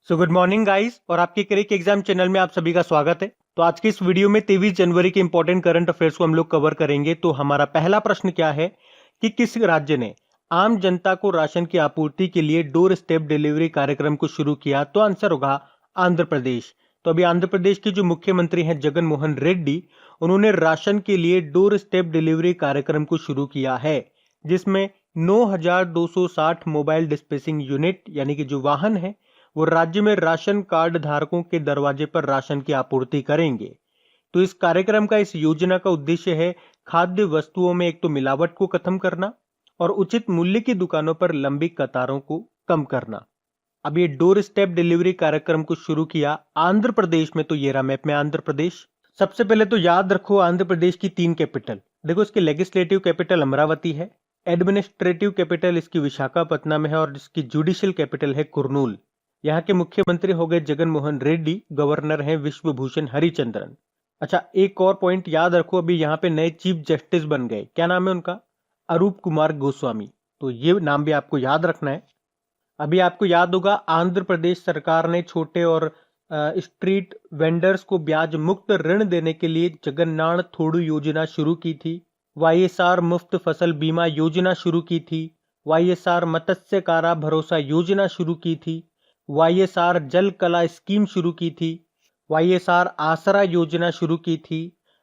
So good morning guys और आपके क्रिक exam channel में आप सभी का स्वागत है। तो आज की इस वीडियो में 23 जनवरी के इंपॉर्टेंट करंट अफेयर्स को हम लोग कवर करेंगे। तो हमारा पहला प्रश्न क्या है कि किस राज्य ने आम जनता को राशन की आपूर्ति के लिए डोर स्टेप डिलीवरी कार्यक्रम को शुरू किया? तो आंसर होगा आंध्र प्रदेश। तो अभी आंध्र प्रदेश के जो मुख्यमंत्री हैं जगन मोहन रेड्डी, उन्होंने राशन के लिए डोर स्टेप डिलीवरी कार्यक्रम को शुरू किया है, जिसमें 9,260 मोबाइल डिस्पेसिंग यूनिट यानी कि जो वाहन है वो राज्य में राशन कार्ड धारकों के दरवाजे पर राशन की आपूर्ति करेंगे। तो इस कार्यक्रम का, इस योजना का उद्देश्य है खाद्य वस्तुओं में एक तो मिलावट को खत्म करना और उचित मूल्य की दुकानों पर लंबी कतारों को कम करना। अब ये डोर स्टेप डिलीवरी कार्यक्रम को शुरू किया आंध्र प्रदेश में। तो ये रहा मैप में आंध्र प्रदेश। सबसे पहले तो याद रखो आंध्र प्रदेश की 3 कैपिटल। देखो, इसकी लेजिस्लेटिव कैपिटल अमरावती है, एडमिनिस्ट्रेटिव कैपिटल इसकी विशाखापट्टनम है और इसकी जुडिशियल कैपिटल है कुर्नूल। यहाँ के मुख्यमंत्री हो गए जगन मोहन रेड्डी, गवर्नर हैं विश्वभूषण हरिचंद्रन। अच्छा, एक और पॉइंट याद रखो, अभी यहाँ पे नए चीफ जस्टिस बन गए। क्या नाम है उनका? अरूप कुमार गोस्वामी। तो ये नाम भी आपको याद रखना है। अभी आपको याद होगा आंध्र प्रदेश सरकार ने छोटे और स्ट्रीट वेंडर्स को ब्याज मुक्त ऋण देने के लिए जगन्नाथ थोड़ू योजना शुरू की थी। वाईएसआर मुफ्त फसल बीमा योजना शुरू की थी। वाईएसआर मत्स्य कारा भरोसा योजना शुरू की थी। वाईएसआर जल कला स्कीम शुरू की थी। वाईएसआर आसरा योजना शुरू की थी।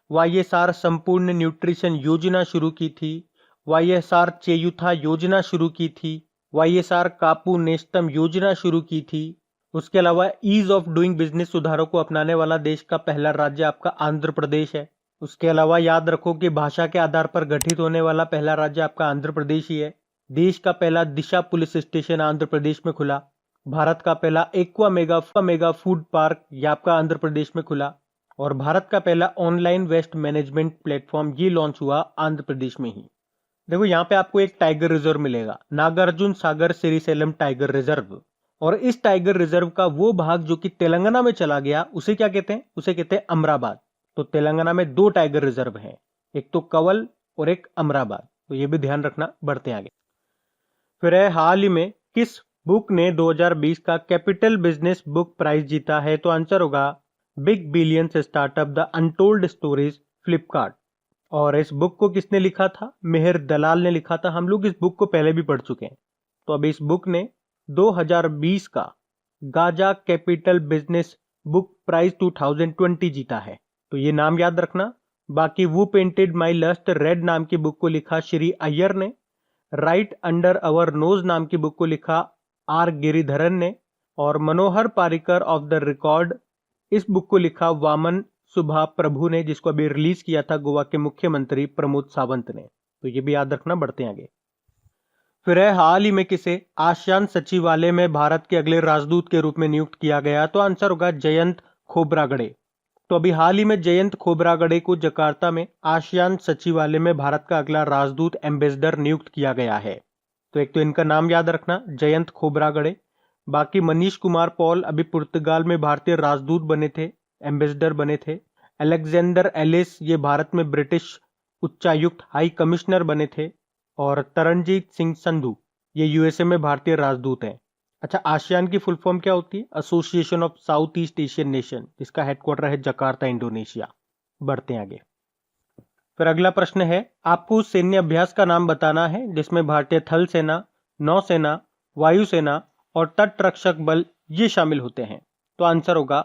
वाईएसआर संपूर्ण न्यूट्रिशन योजना शुरू की थी। वाईएसआर चेयुथा योजना शुरू की थी। वाईएसआर कापू नेस्तम योजना शुरू की थी। उसके अलावा ईज ऑफ डूइंग बिजनेस सुधारों को अपनाने वाला देश का पहला राज्य आपका आंध्र प्रदेश है। उसके अलावा याद रखो कि भाषा के आधार पर गठित होने वाला पहला राज्य आपका आंध्र प्रदेश ही है। देश का पहला दिशा पुलिस स्टेशन आंध्र प्रदेश में खुला। भारत का पहला एक्वा मेगा फूड पार्क ये आपका आंध्र प्रदेश में खुला। और भारत का पहला ऑनलाइन वेस्ट मैनेजमेंट प्लेटफॉर्म ये लॉन्च हुआ आंध्र प्रदेश में ही। देखो, यहाँ पे आपको एक टाइगर रिजर्व मिलेगा, नागार्जुन सागर श्रीशैलम टाइगर रिजर्व। और इस टाइगर रिजर्व का वो भाग जो कि तेलंगाना में चला गया उसे क्या कहते हैं? उसे कहते हैं अमराबाद। तो तेलंगाना में 2 टाइगर रिजर्व हैं, एक तो कवल और एक अमराबाद। तो ये भी ध्यान रखना। बढ़ते आगे। फिर है, हाल ही में किस बुक ने 2020 का कैपिटल बिजनेस बुक प्राइज जीता है? तो आंसर होगा big billions startup the untold stories Flipkart. और इस बुक को किसने लिखा था? मेहर दलाल ने लिखा था। हम लोग इस बुक को पहले भी पढ़ चुके हैं। तो अब इस बुक ने 2020 का Gaja capital business book prize 2020 जीता है। तो ये नाम याद रखना। बाकी वो पेंटेड माई लस्ट रेड नाम की बुक को लिखा श्री अय्यर ने। राइट अंडर अवर नोज नाम की बुक को लिखा आर गिरिधरन ने। और मनोहर पारिकर ऑफ द रिकॉर्ड इस बुक को लिखा वामन सुभा प्रभु ने, जिसको अभी रिलीज किया था गोवा के मुख्यमंत्री प्रमोद सावंत ने। तो ये भी याद रखना। बढ़ते आगे। फिर है, हाल ही में किसे आसियान सचिवालय में भारत के अगले राजदूत के रूप में नियुक्त किया गया? तो आंसर होगा जयंत खोब्रागडे। तो अभी हाल ही में जयंत खोब्रागडे को जकार्ता में आसियान सचिवालय में भारत का अगला राजदूत एम्बेसडर नियुक्त किया गया है। तो एक तो इनका नाम याद रखना, जयंत खोब्रागडे। बाकी मनीष कुमार पॉल अभी पुर्तगाल में भारतीय राजदूत बने थे, एम्बेसडर बने थे। अलेक्जेंडर एलिस ये भारत में ब्रिटिश उच्चायुक्त हाई कमिश्नर बने थे। और तरनजीत सिंह संधू ये यूएसए में भारतीय राजदूत हैं। अच्छा, आसियान की फुल फॉर्म क्या होती है? Association of south east Asian nation, जिसका हेडक्वार्टर है जकार्ता, इंडोनेशिया। बढ़ते हैं आगे। फिर अगला प्रश्न है, आपको उस सैन्य अभ्यास का नाम बताना है जिसमें भारतीय थल सेना, नौसेना, वायुसेना और तट रक्षक बल ये शामिल होते हैं। तो आंसर होगा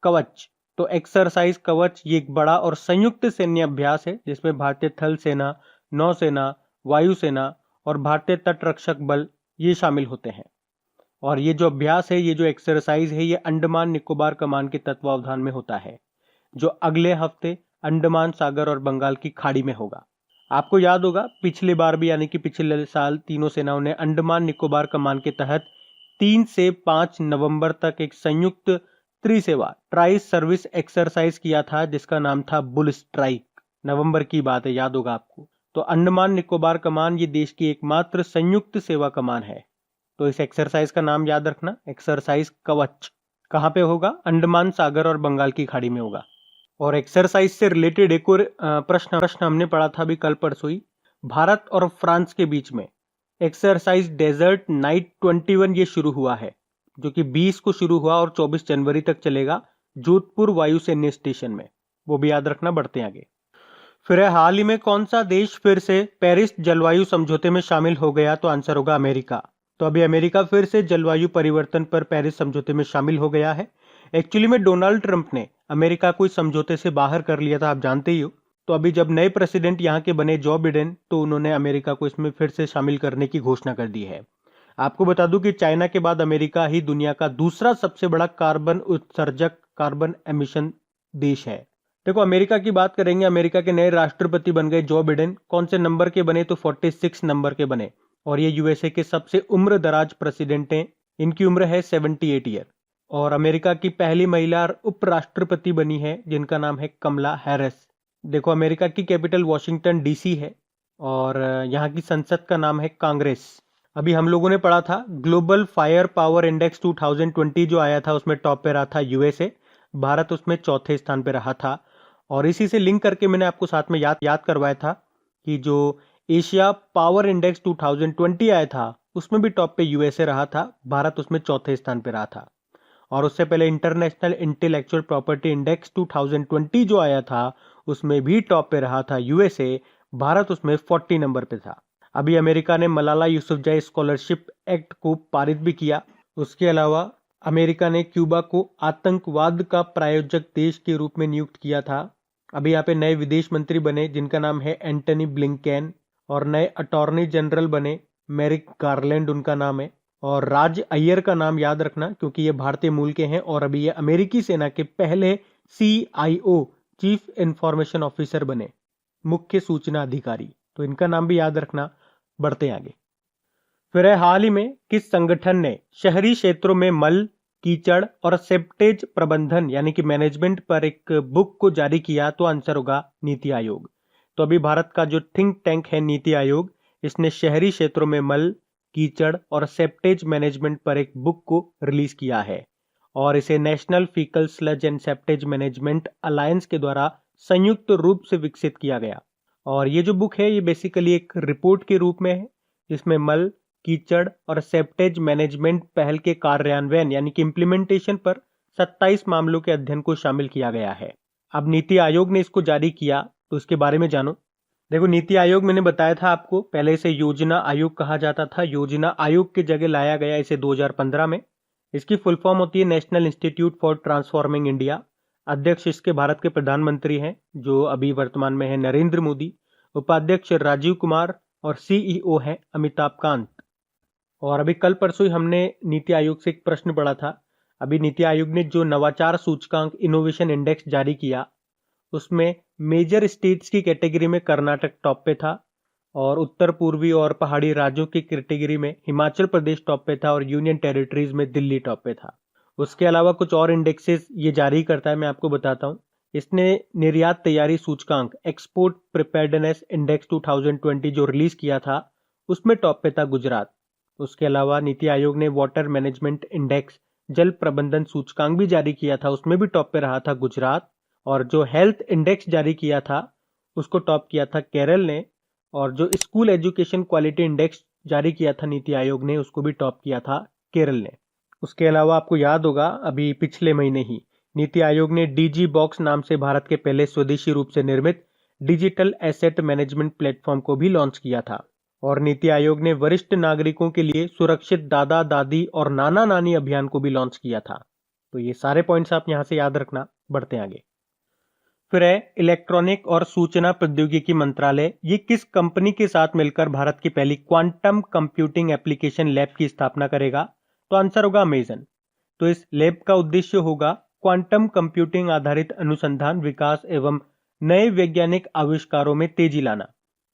कवच। तो एक्सरसाइज कवच ये एक बड़ा और संयुक्त सैन्य अभ्यास है जिसमें भारतीय थल सेना, नौसेना, वायुसेना और भारतीय तट रक्षक बल ये शामिल होते हैं। और ये जो अभ्यास है, ये जो एक्सरसाइज है, ये अंडमान निकोबार कमान के तत्वावधान में होता है, जो अगले हफ्ते अंडमान सागर और बंगाल की खाड़ी में होगा। आपको याद होगा पिछली बार भी, यानी कि पिछले साल तीनों सेनाओं ने अंडमान निकोबार कमान के तहत 3 से 5 नवंबर तक एक संयुक्त त्रिसेवा ट्राई सर्विस एक्सरसाइज किया था जिसका नाम था बुल स्ट्राइक। नवंबर की बात है, याद होगा आपको। तो अंडमान निकोबार कमान ये देश की एकमात्र संयुक्त सेवा कमान है। तो इस एक्सरसाइज का नाम याद रखना, एक्सरसाइज कवच। कहाँ पे होगा? अंडमान सागर और बंगाल की खाड़ी में होगा। और एक्सरसाइज से रिलेटेड एक और प्रश्न हमने पढ़ा था अभी कल परसों ही। भारत और फ्रांस के बीच में एक्सरसाइज डेजर्ट नाइट 21 ये शुरू हुआ है। जो कि 20 को शुरू हुआ और 24 जनवरी तक चलेगा जोधपुर वायुसैन्य स्टेशन में, वो भी याद रखना। बढ़ते हैं आगे। फिर हाल ही में कौन सा देश फिर से पेरिस जलवायु समझौते में शामिल हो गया? तो आंसर होगा अमेरिका। तो अभी अमेरिका फिर से जलवायु परिवर्तन पर पेरिस समझौते में शामिल हो गया है। एक्चुअली में डोनाल्ड ट्रंप ने अमेरिका को इस समझौते से बाहर कर लिया था, आप जानते ही हो। तो अभी जब नए प्रेसिडेंट यहाँ के बने जो बिडेन, तो उन्होंने अमेरिका को इसमें फिर से शामिल करने की घोषणा कर दी है। आपको बता दूं कि चाइना के बाद अमेरिका ही दुनिया का दूसरा सबसे बड़ा कार्बन उत्सर्जक, कार्बन एमिशन देश है। देखो, अमेरिका की बात करेंगे, अमेरिका के नए राष्ट्रपति बन गए जो बिडेन। कौन से नंबर के बने? तो 46 नंबर के बने। और ये यूएसए के सबसे उम्र दराज प्रेसिडेंट हैं। इनकी उम्र है 78 ईयर। और अमेरिका की पहली महिला उपराष्ट्रपति बनी है, जिनका नाम है कमला हैरिस। देखो, अमेरिका की कैपिटल वॉशिंगटन डीसी है और यहाँ की संसद का नाम है कांग्रेस। अभी हम लोगों ने पढ़ा था ग्लोबल फायर पावर इंडेक्स 2020 जो आया था, उसमें टॉप पे रहा था यूएसए। भारत उसमें चौथे स्थान पे रहा था। और इसी से लिंक करके मैंने आपको साथ में याद करवाया था कि जो एशिया पावर इंडेक्स 2020 आया था, उसमें भी टॉप पे यूएसए रहा था, भारत उसमें चौथे स्थान पे रहा था। और उससे पहले इंटरनेशनल इंटेलेक्चुअल प्रॉपर्टी इंडेक्स 2020 जो आया था, उसमें भी टॉप पे रहा था यूएसए, भारत उसमें 40 नंबर पे था। अभी अमेरिका ने मलाला यूसुफजई स्कॉलरशिप एक्ट को पारित भी किया। उसके अलावा अमेरिका ने क्यूबा को आतंकवाद का प्रायोजक देश के रूप में नियुक्त किया था। अभी यहाँ पे नए विदेश मंत्री बने, जिनका नाम है एंटनी ब्लिंकेन। और नए अटॉर्नी जनरल बने, मेरिक गारलैंड उनका नाम है। और राज अय्यर का नाम याद रखना, क्योंकि ये भारतीय मूल के हैं और अभी ये अमेरिकी सेना के पहले CIO, चीफ इंफॉर्मेशन ऑफिसर बने, मुख्य सूचना अधिकारी। तो इनका नाम भी याद रखना। बढ़ते आगे। फिर हाल ही में किस संगठन ने शहरी क्षेत्रों में मल, कीचड़ और सेप्टेज प्रबंधन यानी कि मैनेजमेंट पर एक बुक को जारी किया? तो आंसर होगा नीति आयोग। तो अभी भारत का जो थिंक टैंक है नीति आयोग, इसने शहरी क्षेत्रों में मल, कीचड़ और सेप्टेज मैनेजमेंट पर एक बुक को रिलीज किया है और इसे national faecal sludge and septage management alliance के द्वारा संयुक्त रूप से विकसित किया गया। और ये जो बुक है, ये बेसिकली एक रिपोर्ट के रूप में है, जिसमें मल, कीचड़ और सेप्टेज मैनेजमेंट पहल के कार्यान्वयन यानी कि इम्प्लीमेंटेशन पर 27 मामलों के अध्ययन को शामिल किया गया है। अब नीति आयोग ने इसको जारी किया, तो इसके बारे में जानो। देखो, नीति आयोग मैंने बताया था आपको, पहले इसे योजना आयोग कहा जाता था। योजना आयोग की जगह लाया गया इसे 2015 में। इसकी फुल फॉर्म होती है national institute for transforming India. अध्यक्ष इसके भारत के प्रधानमंत्री हैं, जो अभी वर्तमान में है नरेंद्र मोदी। उपाध्यक्ष राजीव कुमार और CEO है अमिताभ कांत। और अभी कल परसों ही हमने नीति आयोग से एक प्रश्न पढ़ा था। अभी नीति आयोग ने जो नवाचार सूचकांक इनोवेशन इंडेक्स जारी किया, उसमें मेजर स्टेट्स की कैटेगरी में कर्नाटक टॉप पे था और उत्तर पूर्वी और पहाड़ी राज्यों की कैटेगरी में हिमाचल प्रदेश टॉप पे था और यूनियन टेरिटरीज में दिल्ली टॉप पे था। उसके अलावा कुछ और इंडेक्सेस ये जारी करता है, मैं आपको बताता हूँ। इसने निर्यात तैयारी सूचकांक एक्सपोर्ट प्रिपेयर्डनेस इंडेक्स 2020 जो रिलीज किया था, उसमें टॉप पे था गुजरात। उसके अलावा नीति आयोग ने वाटर मैनेजमेंट इंडेक्स जल प्रबंधन सूचकांक भी जारी किया था, उसमें भी टॉप पे रहा था गुजरात। और जो हेल्थ इंडेक्स जारी किया था, उसको टॉप किया था केरल ने। और जो स्कूल एजुकेशन क्वालिटी इंडेक्स जारी किया था नीति आयोग ने, उसको भी टॉप किया था केरल ने। उसके अलावा आपको याद होगा, अभी पिछले महीने ही नीति आयोग ने DG बॉक्स नाम से भारत के पहले स्वदेशी रूप से निर्मित डिजिटल एसेट मैनेजमेंट प्लेटफॉर्म को भी लॉन्च किया था। और नीति आयोग ने वरिष्ठ नागरिकों के लिए सुरक्षित दादा दादी और नाना नानी अभियान को भी लॉन्च किया था। तो ये सारे पॉइंट्स आप यहां से याद रखना। बढ़ते आगे। फिर है इलेक्ट्रॉनिक और सूचना प्रौद्योगिकी मंत्रालय, ये किस कंपनी के साथ मिलकर भारत की पहली क्वांटम कंप्यूटिंग एप्लीकेशन लैब की स्थापना करेगा? तो आंसर होगा अमेजन। तो इस लैब का उद्देश्य होगा क्वांटम कंप्यूटिंग आधारित अनुसंधान, विकास एवं नए वैज्ञानिक आविष्कारों में तेजी लाना।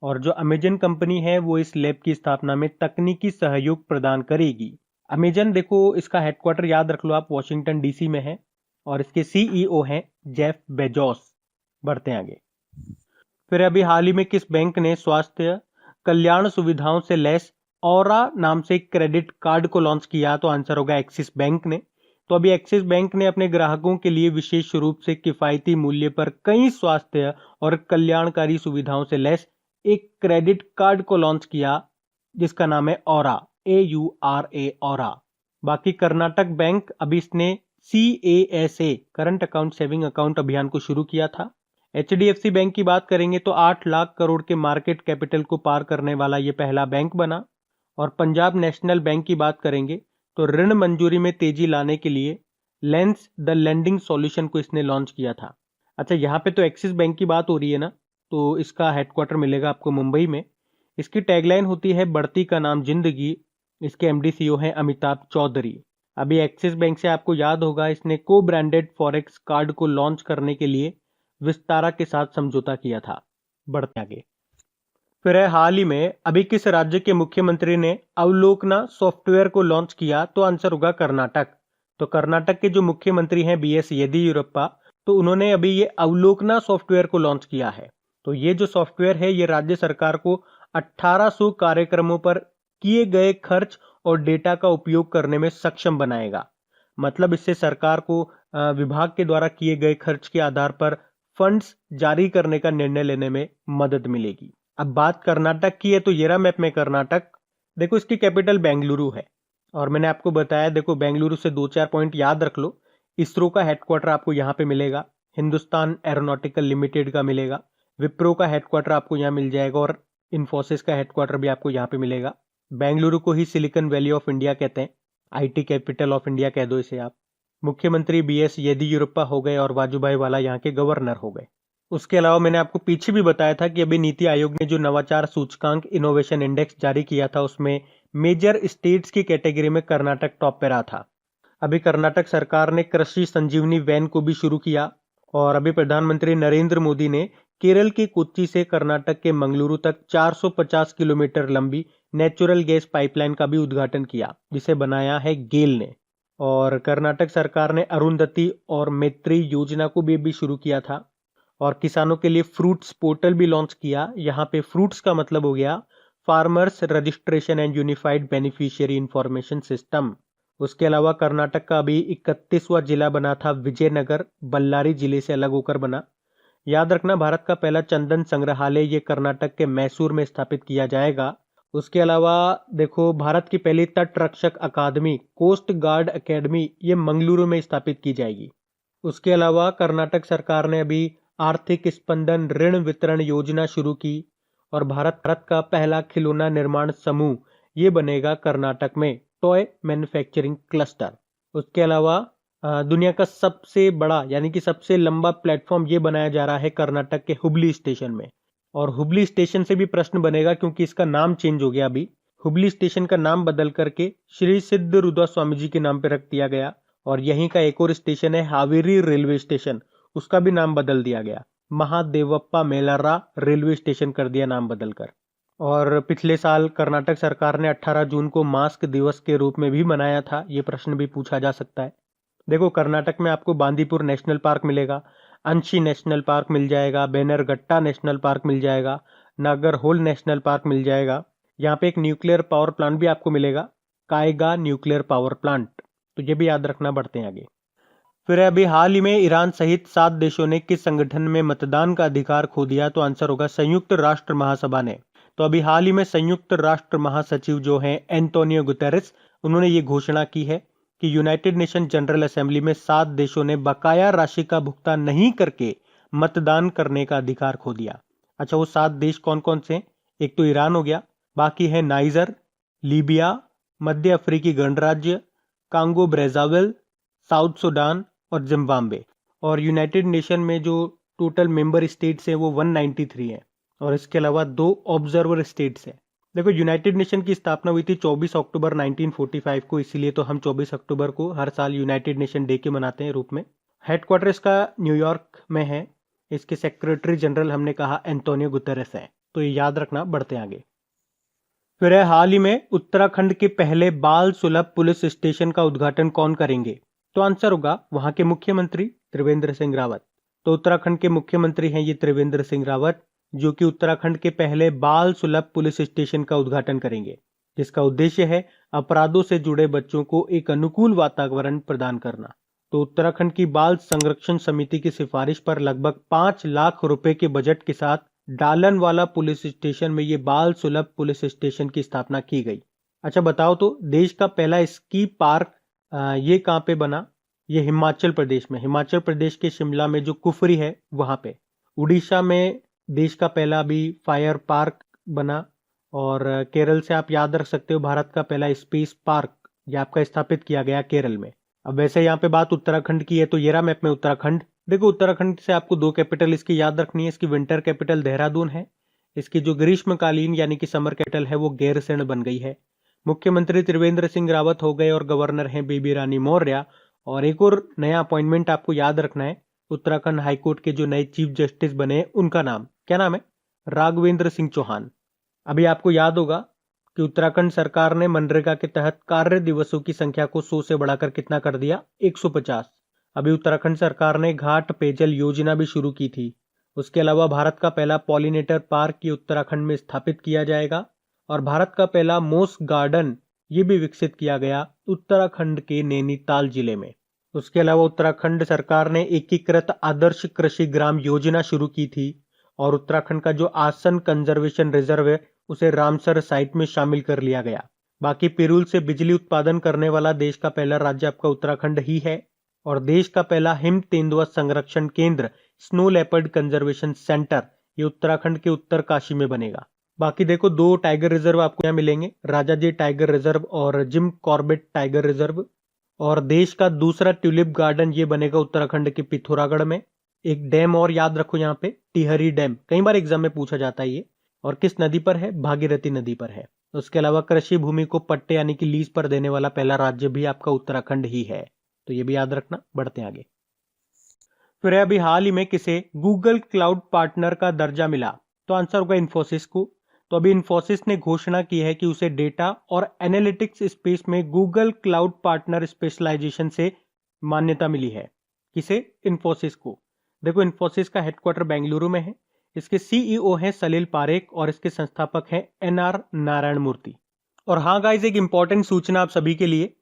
और जो अमेजन कंपनी है, वो इस लैब की स्थापना में तकनीकी सहयोग प्रदान करेगी। अमेजन, देखो इसका हेडक्वार्टर याद रख लो आप, वॉशिंगटन DC में है और इसके CEO हैं जेफ बेजोस। बढ़ते हैं आगे। फिर अभी हाल ही में किस बैंक ने स्वास्थ्य कल्याण सुविधाओं से लैस ऑरा नाम से क्रेडिट कार्ड को लॉन्च किया? तो आंसर होगा एक्सिस बैंक ने। तो अभी एक्सिस बैंक ने अपने ग्राहकों के लिए विशेष रूप से किफायती मूल्य पर कई स्वास्थ्य और कल्याणकारी सुविधाओं से लैस एक क्रेडिट कार्ड को लॉन्च किया, जिसका नाम है ऑरा, AURA ऑरा। बाकी कर्नाटक बैंक अभी इसने CASA current account saving account अभियान को शुरू किया था। HDFC बैंक की बात करेंगे तो 8 लाख करोड़ के मार्केट कैपिटल को पार करने वाला ये पहला बैंक बना। और पंजाब नेशनल बैंक की बात करेंगे तो ऋण मंजूरी में तेजी लाने के लिए लेंस द लेंडिंग सॉल्यूशन को इसने लॉन्च किया था। अच्छा, यहाँ पे तो एक्सिस बैंक की बात हो रही है ना, तो इसका हेडक्वार्टर मिलेगा आपको मुंबई में। इसकी टैगलाइन होती है बढ़ती का नाम जिंदगी। इसके MD CEO हैं अमिताभ चौधरी। अभी एक्सिस बैंक से आपको याद होगा इसने को ब्रांडेड फॉरेक्स कार्ड को लॉन्च करने के लिए विस्तारा के साथ समझौता किया था। बढ़ते आगे। फिर है हाल ही में अभी किस राज्य के मुख्यमंत्री ने अवलोकना सॉफ्टवेयर को लॉन्च किया? तो आंसर होगा कर्नाटक। तो कर्नाटक के जो मुख्यमंत्री हैं BS येदियुरप्पा, तो उन्होंने अभी ये अवलोकना सॉफ्टवेयर को लॉन्च किया है। तो ये जो सॉफ्टवेयर है ये राज्य सरकार को 1800 कार्यक्रमों पर किए गए खर्च और डेटा का उपयोग करने में सक्षम बनाएगा। मतलब इससे सरकार को विभाग के द्वारा किए गए खर्च के आधार पर फंड्स जारी करने का निर्णय लेने में मदद मिलेगी। अब बात कर्नाटक की है तो ये रहा मैप में कर्नाटक। देखो इसकी कैपिटल बेंगलुरु है और मैंने आपको बताया, देखो बेंगलुरु से 2-4 पॉइंट याद रख लो। इसरो का हेडक्वार्टर आपको यहाँ पे मिलेगा, हिंदुस्तान एरोनॉटिकल लिमिटेड का मिलेगा, विप्रो का हेडक्वार्टर आपको यहाँ मिल जाएगा और इन्फोसिस का हेडक्वार्टर भी आपको यहाँ पे मिलेगा। बेंगलुरु को ही सिलिकॉन वैली ऑफ इंडिया कहते हैं, IT कैपिटल ऑफ इंडिया कह दो इसे आप। मुख्यमंत्री BS येदियुरप्पा हो गए और वाजुभाई वाला यहाँ के गवर्नर हो गए। उसके अलावा मैंने आपको पीछे भी बताया था कि अभी नीति आयोग ने जो नवाचार सूचकांक इनोवेशन इंडेक्स जारी किया था उसमें मेजर स्टेट्स की कैटेगरी में कर्नाटक टॉप पे रहा था। अभी कर्नाटक सरकार ने कृषि संजीवनी वैन को भी शुरू किया और अभी प्रधानमंत्री नरेंद्र मोदी ने केरल के कोच्चि से कर्नाटक के मंगलुरु तक 450 किलोमीटर लंबी नेचुरल गैस पाइपलाइन का भी उद्घाटन किया, जिसे बनाया है गेल ने। और कर्नाटक सरकार ने अरुंधति और मैत्री योजना को भी शुरू किया था और किसानों के लिए फ्रूट्स पोर्टल भी लॉन्च किया। यहाँ पे फ्रूट्स का मतलब हो गया farmers registration and unified beneficiary information system. उसके अलावा कर्नाटक का अभी 31वां जिला बना था विजयनगर, बल्लारी जिले से अलग होकर बना। याद रखना भारत का पहला चंदन संग्रहालय ये कर्नाटक के मैसूर में स्थापित किया जाएगा। उसके अलावा देखो भारत की पहली तट रक्षक अकादमी कोस्ट गार्ड अकेडमी ये मंगलुरु में स्थापित की जाएगी। उसके अलावा कर्नाटक सरकार ने अभी आर्थिक स्पंदन ऋण वितरण योजना शुरू की और भारत का पहला खिलौना निर्माण समूह ये बनेगा कर्नाटक में, टॉय मैन्युफैक्चरिंग क्लस्टर। उसके अलावा दुनिया का सबसे बड़ा यानी कि सबसे लंबा प्लेटफॉर्म ये बनाया जा रहा है कर्नाटक के हुबली स्टेशन में। और हुबली स्टेशन से भी प्रश्न बनेगा क्योंकि इसका नाम चेंज हो गया। अभी हुबली स्टेशन का नाम बदल करके श्री सिद्ध रुद्र स्वामी जी के नाम पे रख दिया गया। और यहीं का एक और स्टेशन है हावेरी रेलवे स्टेशन, उसका भी नाम बदल दिया गया, महादेवप्पा मेलारा रेलवे स्टेशन कर दिया नाम बदलकर। और पिछले साल कर्नाटक सरकार ने 18 जून को मास्क दिवस के रूप में भी मनाया था, ये प्रश्न भी पूछा जा सकता है। देखो कर्नाटक में आपको बांदीपुर नेशनल पार्क मिलेगा, अंशी नेशनल पार्क मिल जाएगा, बेनरघट्टा नेशनल पार्क मिल जाएगा, नागरहोल नेशनल पार्क मिल जाएगा। यहाँ पे एक न्यूक्लियर पावर प्लांट भी आपको मिलेगा, कायगा न्यूक्लियर पावर प्लांट, तो ये भी याद रखना। बढ़ते हैं आगे। फिर अभी हाल ही में ईरान सहित 7 देशों ने किस संगठन में मतदान का अधिकार खो दिया? तो आंसर होगा संयुक्त राष्ट्र महासभा ने। तो अभी हाल ही में संयुक्त राष्ट्र महासचिव जो हैं एंटोनियो गुतेरेस, उन्होंने ये घोषणा की है कि यूनाइटेड नेशन जनरल असेंबली में 7 देशों ने बकाया राशि का भुगतान नहीं करके मतदान करने का अधिकार खो दिया। अच्छा, वो 7 देश कौन कौन से? एक तो ईरान हो गया, बाकी है नाइजर, लीबिया, मध्य अफ्रीकी गणराज्य, कांगो ब्रेजाविल, साउथ सूडान और जिम्बाब्वे। और यूनाइटेड नेशन में जो टोटल मेंबर स्टेट्स हैं वो 193 हैं और इसके अलावा 2 ऑब्जर्वर स्टेट्स हैं। देखो यूनाइटेड नेशन की स्थापना हुई थी 24 अक्टूबर 1945 को, इसीलिए तो हम 24 अक्टूबर को हर साल यूनाइटेड नेशन डे के मनाते हैं रूप में। हेडक्वार्टर इसका न्यूयॉर्क में है। इसके सेक्रेटरी जनरल हमने कहा एंटोनियो गुतेरेस है, तो ये याद रखना। बढ़ते आगे। फिर है हाल ही में उत्तराखंड के पहले बाल सुलभ पुलिस स्टेशन का उद्घाटन कौन करेंगे? तो आंसर होगा वहां के मुख्यमंत्री त्रिवेंद्र सिंह रावत। तो उत्तराखंड के मुख्यमंत्री हैं ये त्रिवेंद्र सिंह रावत, जो कि उत्तराखंड के पहले बाल सुलभ पुलिस स्टेशन का उद्घाटन करेंगे, जिसका उद्देश्य है अपराधों से जुड़े बच्चों को एक अनुकूल वातावरण प्रदान करना। तो उत्तराखंड की बाल संरक्षण समिति की सिफारिश पर लगभग 5 लाख रुपए के बजट के साथ डालन वाला पुलिस स्टेशन में ये बाल सुलभ पुलिस स्टेशन की स्थापना की गई। अच्छा बताओ तो देश का पहला स्की पार्क ये कहाँ पे बना? ये हिमाचल प्रदेश में, हिमाचल प्रदेश के शिमला में जो कुफरी है वहां पे। उड़ीसा में देश का पहला भी फायर पार्क बना। और केरल से आप याद रख सकते हो भारत का पहला स्पेस पार्क ये आपका स्थापित किया गया केरल में। अब वैसे यहाँ पे बात उत्तराखंड की है तो ये रहा मैप में उत्तराखंड। देखो उत्तराखंड से आपको दो कैपिटल इसकी याद रखनी है। इसकी विंटर कैपिटल देहरादून है। इसकी जो ग्रीष्मकालीन यानी कि समर कैपिटल है वो गैरसैंण बन गई है। मुख्यमंत्री त्रिवेंद्र सिंह रावत हो गए और गवर्नर हैं बेबी रानी मौर्य। और एक और नया अपॉइंटमेंट आपको याद रखना है, उत्तराखंड हाईकोर्ट के जो नए चीफ जस्टिस बने हैं उनका नाम क्या नाम है? राघवेंद्र सिंह चौहान। अभी आपको याद होगा कि उत्तराखंड सरकार ने मनरेगा के तहत कार्य दिवसों की संख्या को 100 से बढ़ाकर कितना कर दिया? 150। अभी उत्तराखंड सरकार ने घाट पेयजल योजना भी शुरू की थी। उसके अलावा भारत का पहला पॉलिनेटर पार्क ये उत्तराखंड में स्थापित किया जाएगा। और भारत का पहला मोस गार्डन ये भी विकसित किया गया उत्तराखंड के नैनीताल जिले में। उसके अलावा उत्तराखंड सरकार ने एकीकृत आदर्श कृषि ग्राम योजना शुरू की थी। और उत्तराखंड का जो आसन कंजर्वेशन रिजर्व है उसे रामसर साइट में शामिल कर लिया गया। बाकी पिरूल से बिजली उत्पादन करने वाला देश का पहला राज्य आपका उत्तराखंड ही है। और देश का पहला हिम तेंदुआ संरक्षण केंद्र स्नो लेपर्ड कंजर्वेशन सेंटर ये उत्तराखंड के उत्तरकाशी में बनेगा। बाकी देखो दो टाइगर रिजर्व आपको यहाँ मिलेंगे, राजाजी टाइगर रिजर्व और जिम कॉर्बेट टाइगर रिजर्व। और देश का दूसरा ट्यूलिप गार्डन ये बनेगा उत्तराखंड के पिथौरागढ़ में। एक डैम और याद रखो यहाँ पे, टिहरी डैम, कई बार एग्जाम में पूछा जाता है ये। और किस नदी पर है? भागीरथी नदी पर है। उसके अलावा कृषि भूमि को पट्टे यानी कि लीज पर देने वाला पहला राज्य भी आपका उत्तराखंड ही है, तो ये भी याद रखना। बढ़ते हैं आगे। फिर अभी हाल ही में किसे गूगल क्लाउड पार्टनर का दर्जा मिला? तो आंसर होगा इन्फोसिस को। तो अभी इन्फोसिस ने घोषणा की है कि उसे डेटा और एनालिटिक्स स्पेस में गूगल क्लाउड पार्टनर स्पेशलाइजेशन से मान्यता मिली है। किसे? इन्फोसिस को। देखो इन्फोसिस का हेडक्वार्टर बेंगलुरु में है। इसके सीईओ हैं सलील पारेख और इसके संस्थापक हैं एनआर नारायण मूर्ति। और हाँ गाइस, एक इंपॉर्टेंट सूचना आप सभी के लिए,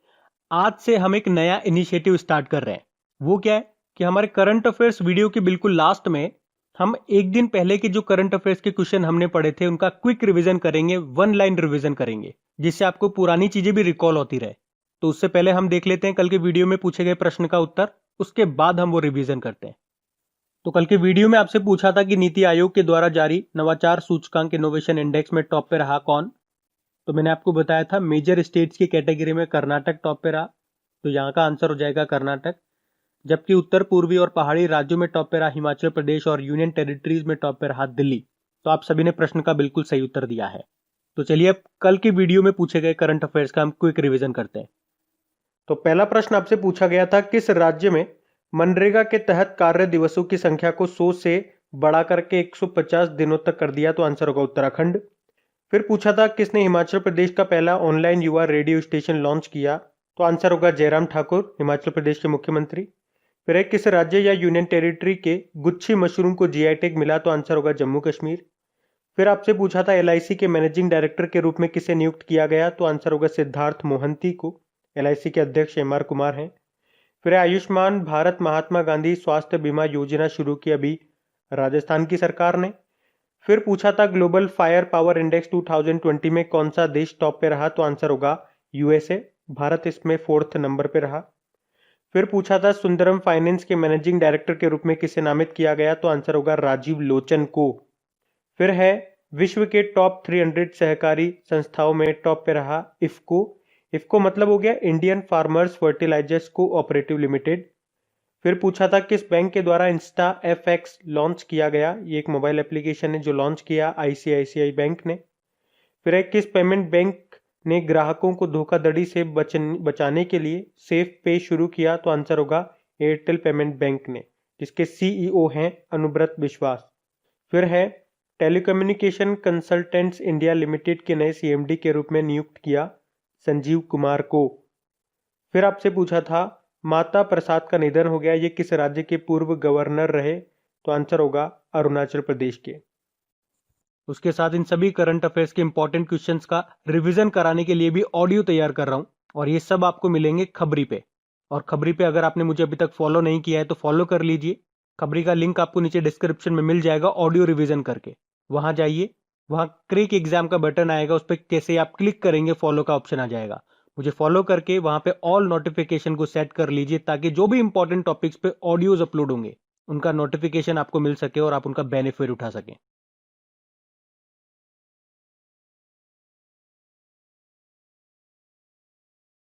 आज से हम एक नया इनिशिएटिव स्टार्ट कर रहे हैं। वो क्या है कि हमारे करंट अफेयर्स वीडियो के बिल्कुल लास्ट में हम एक दिन पहले के जो करंट अफेयर्स के क्वेश्चन हमने पढ़े थे उनका क्विक रिवीजन करेंगे, 1 लाइन रिवीजन करेंगे, जिससे आपको पुरानी चीजें भी रिकॉल होती रहे। तो उससे पहले हम देख लेते हैं कल के वीडियो में पूछे गए प्रश्न का उत्तर, उसके बाद हम वो रिवीजन करते हैं। तो कल के वीडियो में आपसे पूछा था कि नीति आयोग के द्वारा जारी नवाचार सूचकांक इनोवेशन इंडेक्स में टॉप पे रहा कौन? तो मैंने आपको बताया था मेजर स्टेट्स की कैटेगरी में कर्नाटक टॉप पे रहा, तो यहाँ का आंसर हो जाएगा कर्नाटक। जबकि उत्तर पूर्वी और पहाड़ी राज्यों में टॉप पे रहा हिमाचल प्रदेश और यूनियन टेरिटरीज में टॉप पे रहा दिल्ली। तो आप सभी ने प्रश्न का बिल्कुल सही उत्तर दिया है। तो चलिए अब कल के वीडियो में पूछे गए करंट अफेयर्स का हम क्विक रिवीजन करते हैं। तो पहला प्रश्न आपसे पूछा गया था किस राज्य में मनरेगा के तहत कार्य दिवसों की संख्या को 100 से बढ़ा करके 150 दिनों तक कर दिया? तो आंसर होगा उत्तराखंड। फिर पूछा था किसने हिमाचल प्रदेश का पहला ऑनलाइन युवा रेडियो स्टेशन लॉन्च किया? तो आंसर होगा जयराम ठाकुर, हिमाचल प्रदेश के मुख्यमंत्री। फिर एक किस राज्य या यूनियन टेरिटरी के गुच्छी मशरूम को जीआई टैग मिला? तो आंसर होगा जम्मू कश्मीर। फिर आपसे पूछा था एलआईसी के मैनेजिंग डायरेक्टर के रूप में किसे नियुक्त किया गया? तो आंसर होगा सिद्धार्थ मोहंती को। एलआईसी के अध्यक्ष एमआर कुमार हैं। फिर आयुष्मान भारत महात्मा गांधी स्वास्थ्य बीमा योजना शुरू की अभी राजस्थान की सरकार ने। फिर पूछा था ग्लोबल फायर पावर इंडेक्स 2020 में कौन सा देश टॉप पे रहा? तो आंसर होगा यूएसए, भारत इसमें 4th नंबर पे रहा। फिर पूछा था सुंदरम फाइनेंस के मैनेजिंग डायरेक्टर के रूप में किसे नामित किया गया? तो आंसर होगा राजीव लोचन को। फिर है विश्व के टॉप 300 सहकारी संस्थाओं में टॉप पे रहा इफ्को। इफ्को मतलब हो गया Indian farmers fertilisers cooperative limited. फिर पूछा था किस बैंक के द्वारा इंस्टा एफएक्स लॉन्च किया गया? ये एक मोबाइल एप्लीकेशन है जो लॉन्च किया आईसीआईसीआई बैंक ने। फिर एक किस पेमेंट बैंक ने ग्राहकों को धोखाधड़ी से बचाने के लिए सेफ पे शुरू किया? तो आंसर होगा एयरटेल पेमेंट बैंक ने, जिसके सीईओ हैं अनुब्रत विश्वास। फिर है टेलीकम्युनिकेशन कंसल्टेंट्स इंडिया लिमिटेड के नए सीएमडी के रूप में नियुक्त किया संजीव कुमार को। फिर आपसे पूछा था माता प्रसाद का निधन हो गया, ये किस राज्य के पूर्व गवर्नर रहे? तो आंसर होगा अरुणाचल प्रदेश के। उसके साथ इन सभी करंट अफेयर्स के इंपॉर्टेंट क्वेश्चंस का रिवीजन कराने के लिए भी ऑडियो तैयार कर रहा हूं, और ये सब आपको मिलेंगे खबरी पे। और खबरी पे अगर आपने मुझे अभी तक फॉलो नहीं किया है तो फॉलो कर लीजिए। खबरी का लिंक आपको नीचे डिस्क्रिप्शन में मिल जाएगा ऑडियो रिवीजन करके, वहां जाइए, वहां क्रेक एग्जाम का बटन आएगा, उस पर कैसे आप क्लिक करेंगे फॉलो का ऑप्शन आ जाएगा। मुझे फॉलो करके वहां पे ऑल नोटिफिकेशन को सेट कर लीजिए, ताकि जो भी इंपॉर्टेंट टॉपिक्स पे ऑडियोज अपलोड होंगे उनका नोटिफिकेशन आपको मिल सके और आप उनका बेनिफिट उठा सकें।